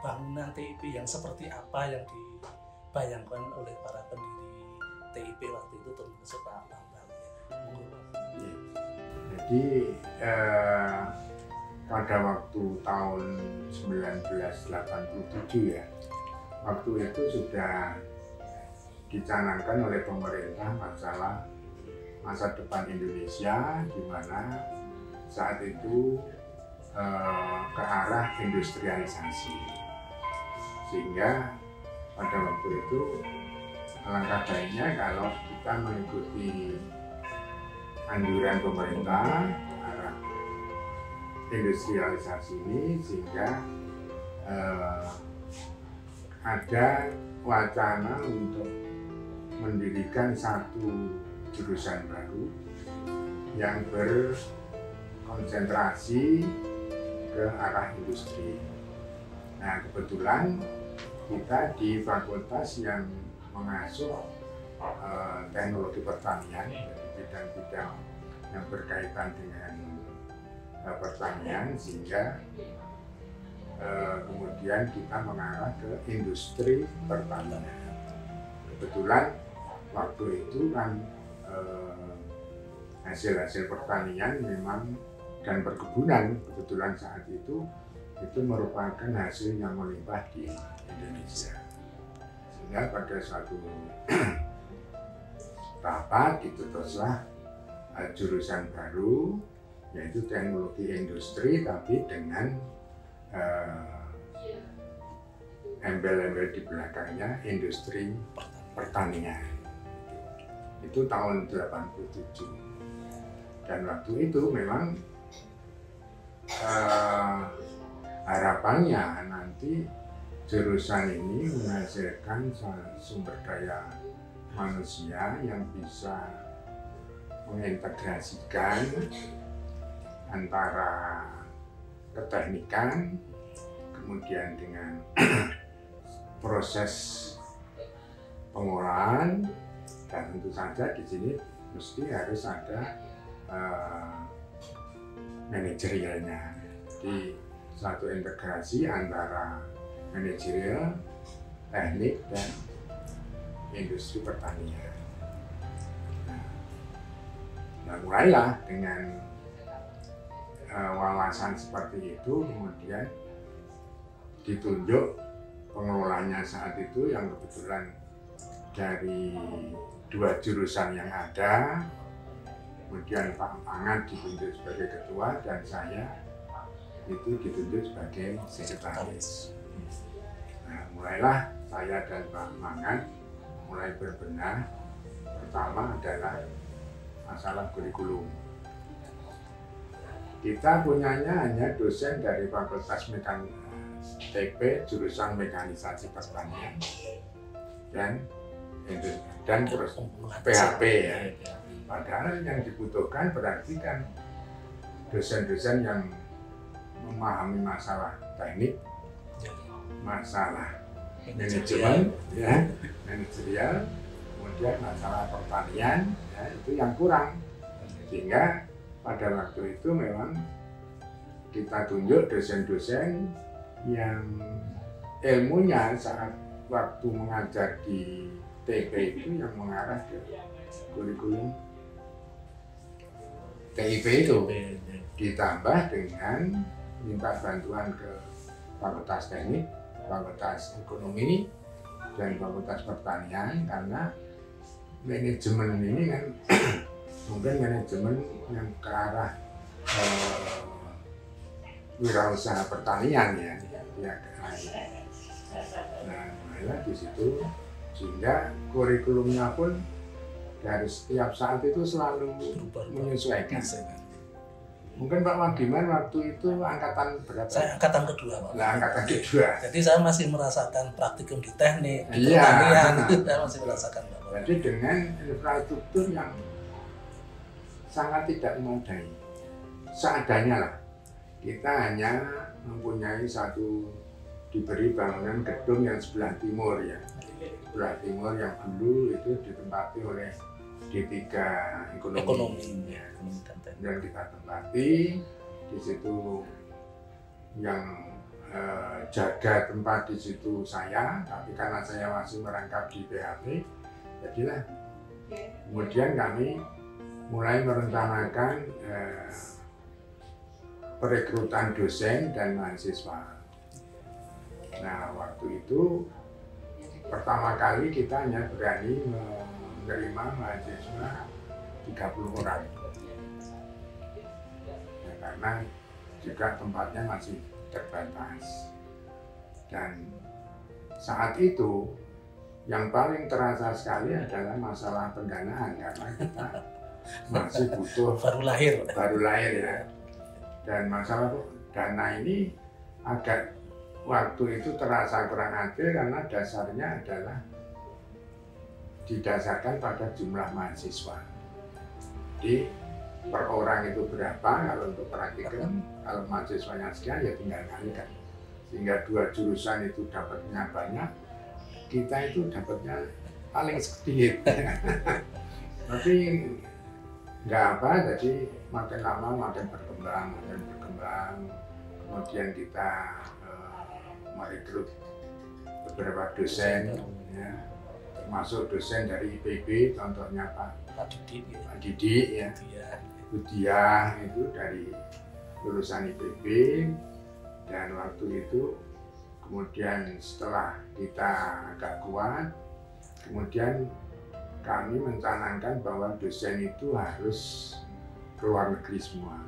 bangunan TIP yang seperti apa yang dibayangkan oleh para pendiri TIP waktu itu, termasuk Pak Bambang. Jadi pada waktu tahun 1987 ya, waktu itu sudah dicanangkan oleh pemerintah masalah masa depan Indonesia, di mana saat itu ke arah industrialisasi, sehingga pada waktu itu alangkah baiknya kalau kita mengikuti anjuran pemerintah ke arah industrialisasi ini, sehingga ada wacana untuk mendirikan satu jurusan baru yang berkonsentrasi ke arah industri. Nah, kebetulan kita di fakultas yang mengasuh teknologi pertanian, bidang-bidang yang berkaitan dengan pertanian, sehingga kemudian kita mengarah ke industri pertanian. Kebetulan waktu itu kan hasil-hasil pertanian memang dan perkebunan kebetulan saat itu merupakan hasil yang melimpah di Indonesia, sehingga pada suatu rapat teruslah jurusan baru, yaitu teknologi industri, tapi dengan embel-embel di belakangnya industri pertanian. Itu tahun 87, dan waktu itu memang harapannya nanti jurusan ini menghasilkan sumber daya manusia yang bisa mengintegrasikan antara keteknikan kemudian dengan proses pengolahan, dan tentu saja di sini mesti harus ada manajerialnya. Jadi suatu integrasi antara manajerial, teknik, dan industri pertanian. Nah, mulailah dengan wawasan seperti itu, kemudian ditunjuk pengelolanya saat itu yang kebetulan dari dua jurusan yang ada. Kemudian Pak Mangat ditunjuk sebagai ketua dan saya itu ditunjuk sebagai sekretaris. Nah, mulailah saya dan Pak Mangat mulai berbenah. Pertama adalah masalah kurikulum. Kita punyanya hanya dosen dari Fakultas TP jurusan Mekanisasi Pertanian dan terus PHP ya. Padahal yang dibutuhkan berarti kan dosen-dosen yang memahami masalah teknik, masalah manajemen, ya, manajerial, kemudian masalah pertanian, ya, itu yang kurang. Sehingga pada waktu itu memang kita tunjuk dosen-dosen yang ilmunya saat waktu mengajar di TP itu yang mengarah ke kurikulum TIP itu, ditambah dengan minta bantuan ke Fakultas Teknik, Fakultas Ekonomi, dan Fakultas Pertanian, karena manajemen ini kan mungkin manajemen yang ke arah wirausaha pertanian ya. Nah, mulailah di situ, sehingga kurikulumnya pun dari setiap saat itu selalu menyesuaikan. Mungkin Pak Magiman waktu itu angkatan berapa? Saya angkatan kedua, Pak. Nah, angkatan kedua. Jadi saya masih merasakan praktikum di teknik, di Iya. pertanian, saya masih merasakan, Pak. Jadi dengan infrastruktur yang sangat tidak memadai, seadanya lah. Kita hanya mempunyai diberi bangunan gedung yang sebelah timur ya. Sebelah timur yang dulu itu ditempati oleh D3 ekonomi. Ya. Dan kita tempati di situ yang jaga tempat di situ saya, tapi karena saya masih merangkap di PHP, jadilah kemudian kami mulai merencanakan perekrutan dosen dan mahasiswa. Nah, waktu itu pertama kali kita hanya berani menerima mahasiswa 30 orang. Ya, karena juga tempatnya masih terbatas. Dan saat itu yang paling terasa sekali adalah masalah pendanaan karena kita masih butuh baru lahir ya. Dan masalah dana ini agak waktu itu terasa kurang adil karena dasarnya adalah didasarkan pada jumlah mahasiswa. Jadi per orang itu berapa kalau untuk praktikum, kalau mahasiswanya sekian ya tinggal kalikan. Sehingga 2 jurusan itu dapatnya banyak, kita itu dapatnya paling sedikit. Tapi nggak apa, jadi makin lama makin berkembang. Kemudian kita merekrut beberapa dosen, ya, termasuk dosen dari IPB, contohnya Pak Didi, ya, Budia itu dari lulusan IPB. Dan waktu itu kemudian setelah kita agak kuat, kemudian kami mencanangkan bahwa dosen itu harus keluar negeri semua.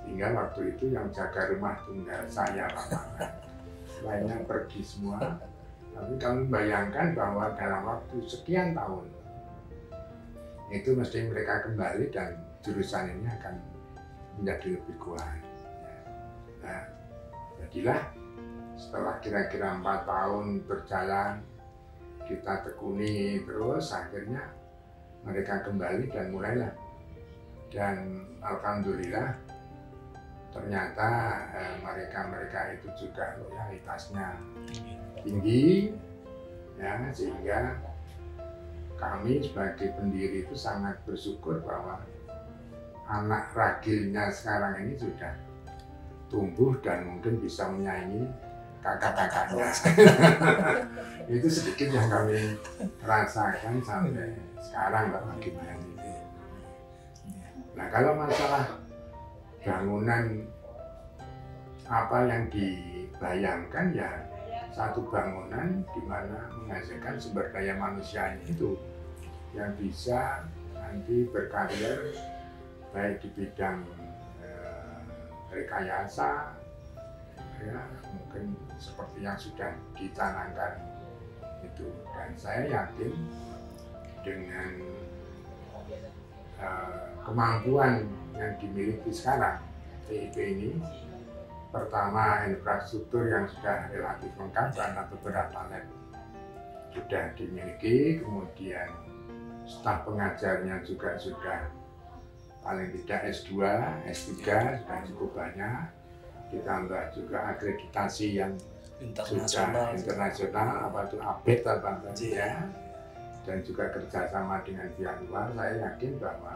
Sehingga waktu itu yang jaga rumah tunggal saya Pak Mangan, lainnya pergi semua. Tapi kami bayangkan bahwa dalam waktu sekian tahun itu mesti mereka kembali dan jurusan ini akan menjadi lebih kuat. Nah, jadilah setelah kira-kira 4 tahun berjalan, kita tekuni terus, akhirnya mereka kembali dan mulailah. Dan alhamdulillah ternyata mereka itu juga loyalitasnya tinggi, ya, sehingga kami sebagai pendiri itu sangat bersyukur bahwa anak ragilnya sekarang ini sudah tumbuh dan mungkin bisa menyaingi kakak-kakaknya. Itu sedikit yang kami rasakan sampai sekarang Pak Magiman ini. Nah, kalau masalah bangunan apa yang dibayangkan, ya satu bangunan di mana menghasilkan sumber daya manusianya itu yang bisa nanti berkarir baik di bidang rekayasa, ya mungkin seperti yang sudah dicanangkan itu. Dan saya yakin dengan kemampuan yang dimiliki sekarang TIP ini, pertama infrastruktur yang sudah relatif lengkap karena beberapa lab sudah dimiliki, kemudian staf pengajarnya juga sudah paling tidak S2, S3 sudah cukup banyak, ditambah juga akreditasi yang sudah internasional, apa itu ABET apa tadi ya, dan juga kerjasama dengan pihak luar. Saya yakin bahwa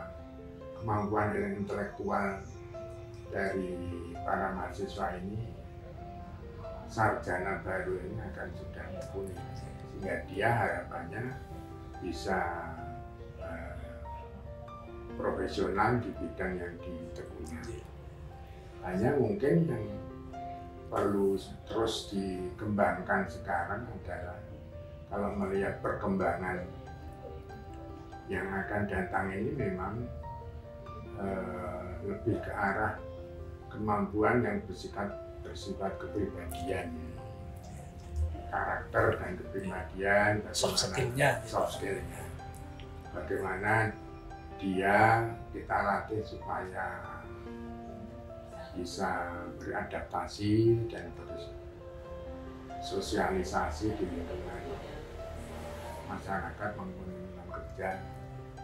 kemampuan intelektual dari para mahasiswa ini, sarjana baru ini akan sudah mumpuni, sehingga dia harapannya bisa profesional di bidang yang ditekuninya. Hanya mungkin yang perlu terus dikembangkan sekarang adalah kalau melihat perkembangan yang akan datang ini memang lebih ke arah kemampuan yang bersifat kepribadian, karakter dan kepribadian, soft skillnya, bagaimana dia kita latih supaya bisa beradaptasi dan bersosialisasi di lingkungan masyarakat maupun lingkungan kerja,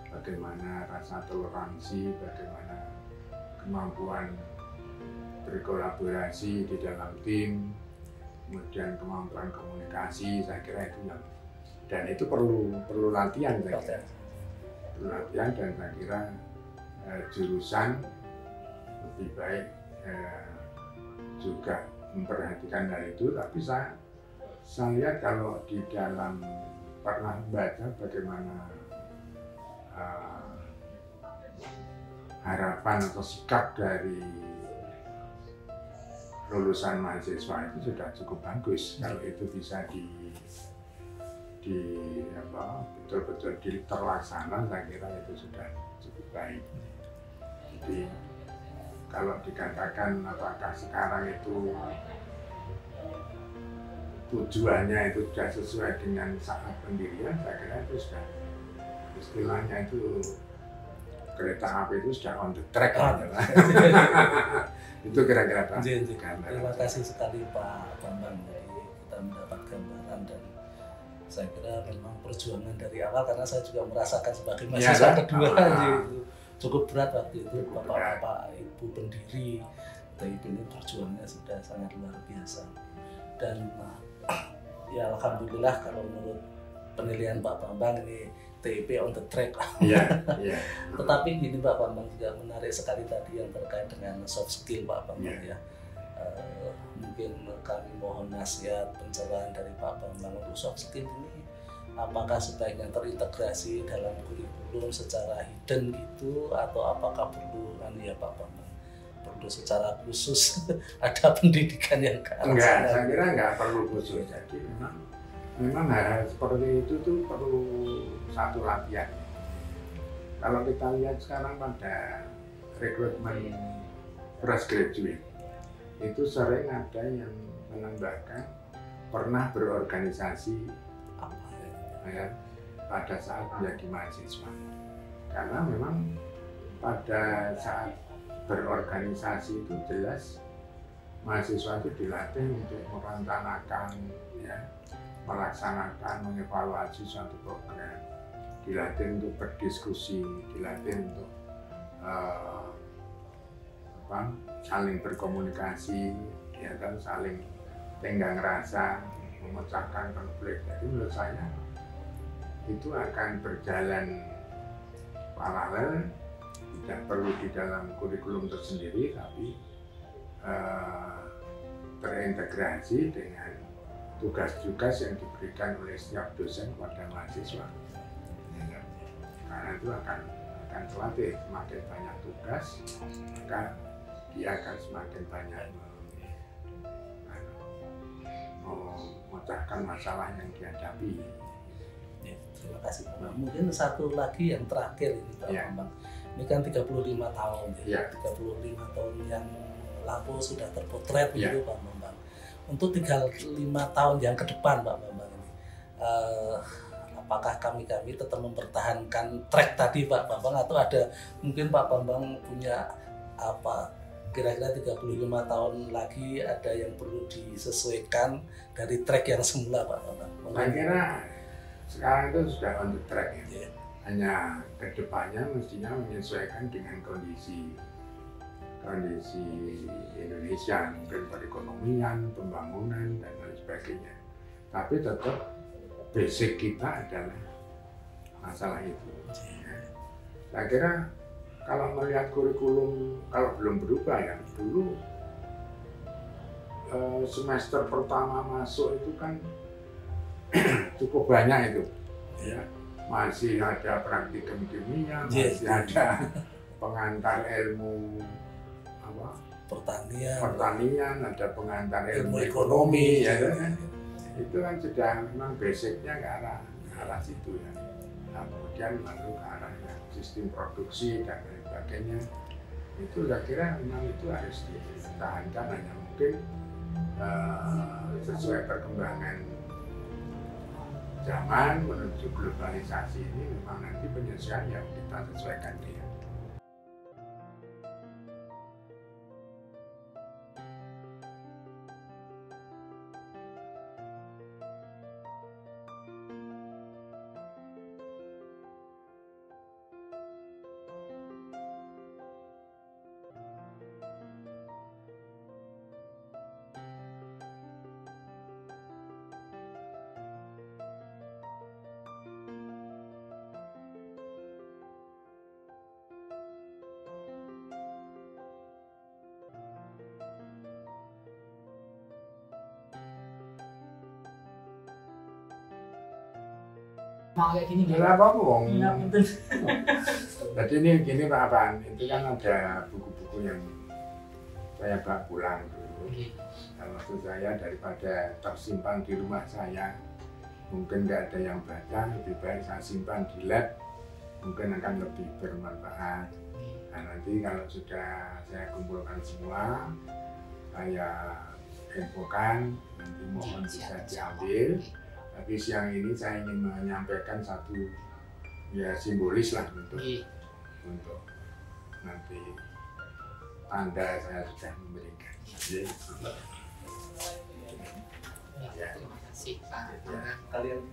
bagaimana rasa toleransi, bagaimana kemampuan berkolaborasi di dalam tim, kemudian kemampuan komunikasi. Saya kira itu yang, dan itu perlu latihan, saya kira. Latihan, dan saya kira jurusan lebih baik juga memperhatikan hal itu, tapi saya lihat kalau di dalam pernah baca bagaimana harapan atau sikap dari lulusan mahasiswa itu sudah cukup bagus. Kalau itu bisa betul-betul terlaksana, saya kira itu sudah cukup baik. Jadi kalau dikatakan apakah sekarang itu tujuannya itu sudah sesuai dengan saat pendirian, saya kira itu sudah, istilahnya itu kereta api itu sudah on the track. Itu kira-kira Pak. Terima kasih sekali Pak Bambang, jadi kita mendapat gambaran, dan saya kira memang perjuangan dari awal, karena saya juga merasakan sebagai mahasiswa kedua itu cukup berat waktu itu. Bapak-bapak ibu pendiri TIP ini perjuangannya sudah sangat luar biasa, dan ya alhamdulillah kalau menurut penilaian Pak Bambang ini TIP on the track. Iya. Tetapi gini Pak Bambang, juga menarik sekali tadi yang terkait dengan soft skill Pak Bambang ya. Mungkin kami mohon nasihat pencerahan dari Pak Bambang untuk soft skill ini, apakah sebaiknya terintegrasi dalam kurikulum secara hidden gitu, atau apakah perlu ya Pak Bambang, perlu secara khusus ada pendidikan yang ke arah enggak, sana? saya kira enggak perlu khusus. Jadi memang hal seperti itu tuh perlu satu latihan. Kalau kita lihat sekarang pada rekrutmen fresh graduate, itu sering ada yang menambahkan pernah berorganisasi pada saat menjadi mahasiswa. Karena memang pada saat berorganisasi itu jelas mahasiswa itu dilatih untuk merencanakan, melaksanakan, mengevaluasi suatu program, dilatih untuk berdiskusi, dilatih untuk saling berkomunikasi, saling tenggang rasa, memecahkan konflik. Jadi menurut saya itu akan berjalan paralel, tidak perlu di dalam kurikulum tersendiri, tapi terintegrasi dengan tugas-tugas yang diberikan oleh setiap dosen kepada mahasiswa. Karena itu akan terlatih, semakin banyak tugas, maka dia akan semakin banyak memecahkan masalah yang dihadapi. Ya, terima kasih Pak. Mungkin satu lagi yang terakhir ini Pak Bambang. Ini kan 35 tahun, 35 tahun yang lalu sudah terpotret begitu Pak Bambang. Untuk 35 tahun yang ke depan Pak Bambang ini, apakah kami tetap mempertahankan track tadi Pak Bambang, atau ada mungkin Pak Bambang punya kira-kira 35 tahun lagi ada yang perlu disesuaikan dari track yang semula Pak Bambang? Saya kira sekarang itu sudah on the track ya. Hanya kedepannya mestinya menyesuaikan dengan kondisi Indonesia, mungkin perekonomian, pembangunan, dan lain sebagainya. Tapi tetap basic kita adalah masalah itu. Saya kira kalau melihat kurikulum, kalau belum berubah ya, dulu semester pertama masuk itu kan cukup banyak itu. Masih ada praktikum kimia, masih ada pengantar ilmu pertanian, ada pengantar ilmu ekonomi, itu kan sudah memang basicnya ke arah situ ya. Nah, kemudian lalu ke arah sistem produksi dan lain sebagainya, itu saya kira memang itu harus dipertahankan, hanya mungkin sesuai perkembangan zaman menuju globalisasi ini memang nanti penyesuaian yang kita sesuaikan dia. mau kayak gini Nggak apa-apa wong. Iya, betul. Jadi ini gini Pak Afan, itu kan ada buku-buku yang saya bawa pulang dulu. Nah, maksud saya daripada tersimpan di rumah saya, mungkin nggak ada yang baca, lebih baik saya simpan di lab, mungkin akan lebih bermanfaat. Nah nanti kalau sudah saya kumpulkan semua, saya infokan, nanti mohon bisa diambil. Tapi siang ini saya ingin menyampaikan satu ya simbolis lah untuk nanti tanda saya sudah memberikan. Ya, terima kasih Pak. Kalian